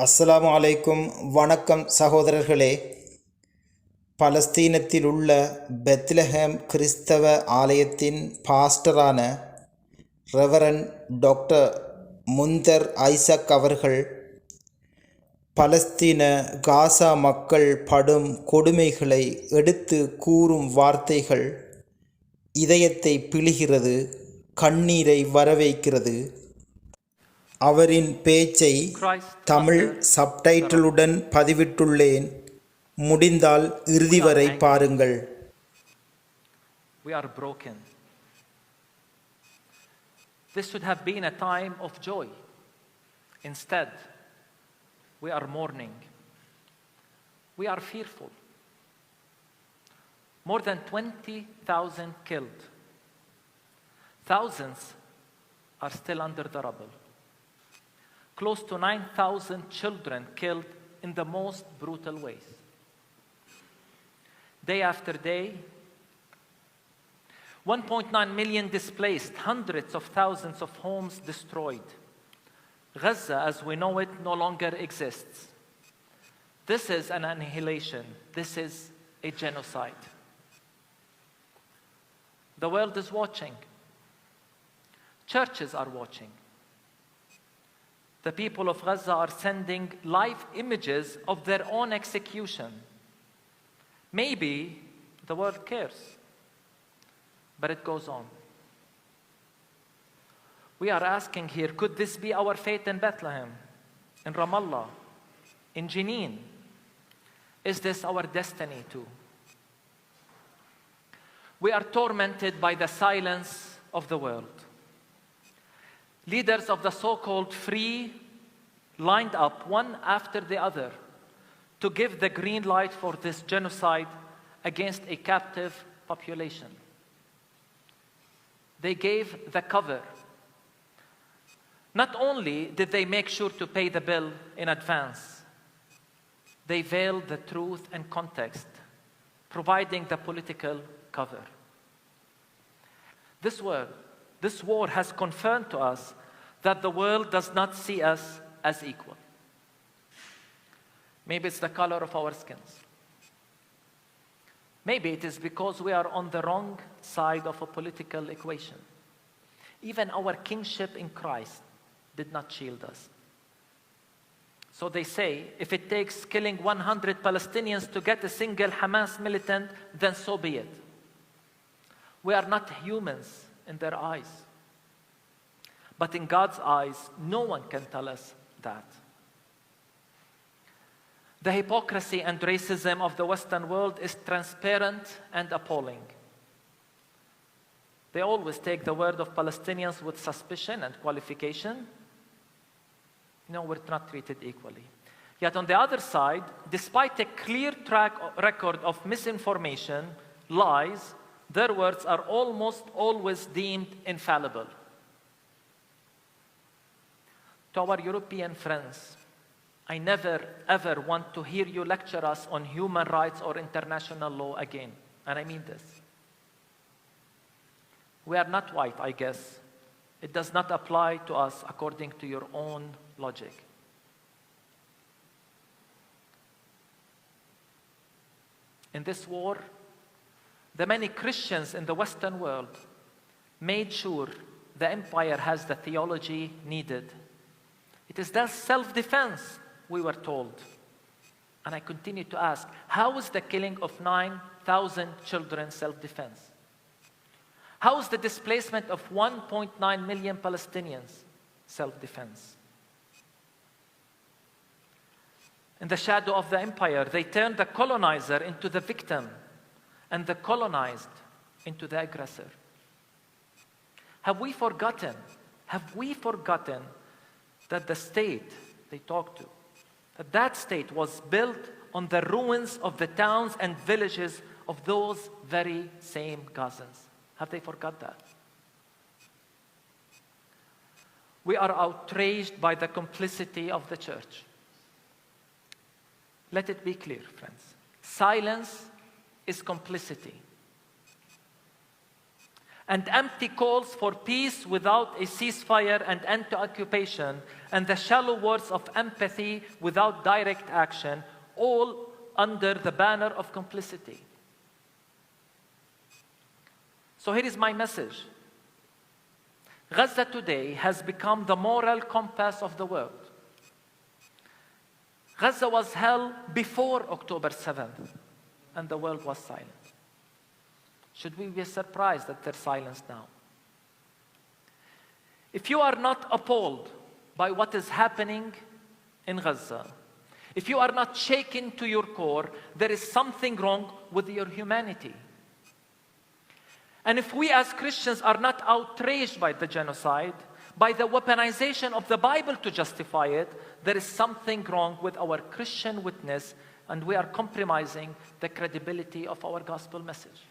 அஸ்ஸலாமு அலைக்கும். வணக்கம் சகோதரர்களே. பலஸ்தீனத்தில் உள்ள பெத்லஹேம் கிறிஸ்தவ ஆலயத்தின் பாஸ்டரான ரெவரண்ட் டாக்டர் முந்தர் ஐசக் அவர்கள் பலஸ்தீன காசா மக்கள் படும் கொடுமைகளை எடுத்து கூறும் வார்த்தைகள் இதயத்தை பிழிகிறது, கண்ணீரை வரவைக்கிறது. அவரின் பேச்சை தமிழ் சப்டைட்டிலுடன் பதிவிட்டுள்ளேன். முடிந்தால் இறுதி வரை பாருங்கள். We are broken. This should have been a time of joy. Instead, we are mourning. We are fearful. More than 20,000 killed. Thousands are still under the rubble. Close to 9,000 children killed in the most brutal ways. Day after day, 1.9 million displaced, hundreds of thousands of homes destroyed. Gaza, as we know it, no longer exists. This is an annihilation. This is a genocide. The world is watching. Churches are watching. The people of Gaza are sending live images of their own execution. Maybe the world cares, but it goes on. We are asking here, could this be our fate in Bethlehem, in Ramallah, in Jenin? Is this our destiny too? We are tormented by the silence of the world. Leaders of the so-called free lined up one after the other to give the green light for this genocide against a captive population. They gave the cover. Not only did they make sure to pay the bill in advance, they veiled the truth and context, providing the political cover. This war has confirmed to us that the world does not see us as equal. Maybe it's the color of our skins. Maybe it is because we are on the wrong side of a political equation. Even our kingship in Christ did not shield us. So they say, if it takes killing 100 Palestinians to get a single Hamas militant, then so be it. We are not humans in their eyes. But in God's eyes, no one can tell us that. The hypocrisy and racism of the Western world is transparent and appalling. They always take the word of Palestinians with suspicion and qualification. No, we're not treated equally. Yet on the other side, despite a clear track record of misinformation, lies, their words are almost always deemed infallible. To our European friends, I never ever want to hear you lecture us on human rights or international law again. And I mean this. We are not white, I guess. It does not apply to us according to your own logic. In this war, the many Christians in the Western world made sure the empire has the theology needed. It is that self-defense, we were told. And I continue to ask, how is the killing of 9,000 children self-defense? How is the displacement of 1.9 million Palestinians self-defense? In the shadow of the empire, they turned the colonizer into the victim and the colonized into the aggressor. Have we forgotten that the state they talked to, that state was built on the ruins of the towns and villages of those very same Gazans? Have they forgot that? We are outraged by the complicity of the church. Let it be clear, friends. Silence is complicity. and empty calls for peace without a ceasefire and end to occupation, and the shallow words of empathy without direct action, all under the banner of complicity. So here is my message. Gaza today has become the moral compass of the world. Gaza was hell before October 7th, and the world was silent. Should we be surprised that there's silence now? If you are not appalled by what is happening in Gaza, if you are not shaken to your core, there is something wrong with your humanity. And if we as Christians are not outraged by the genocide, by the weaponization of the Bible to justify it, there is something wrong with our Christian witness, and we are compromising the credibility of our gospel message.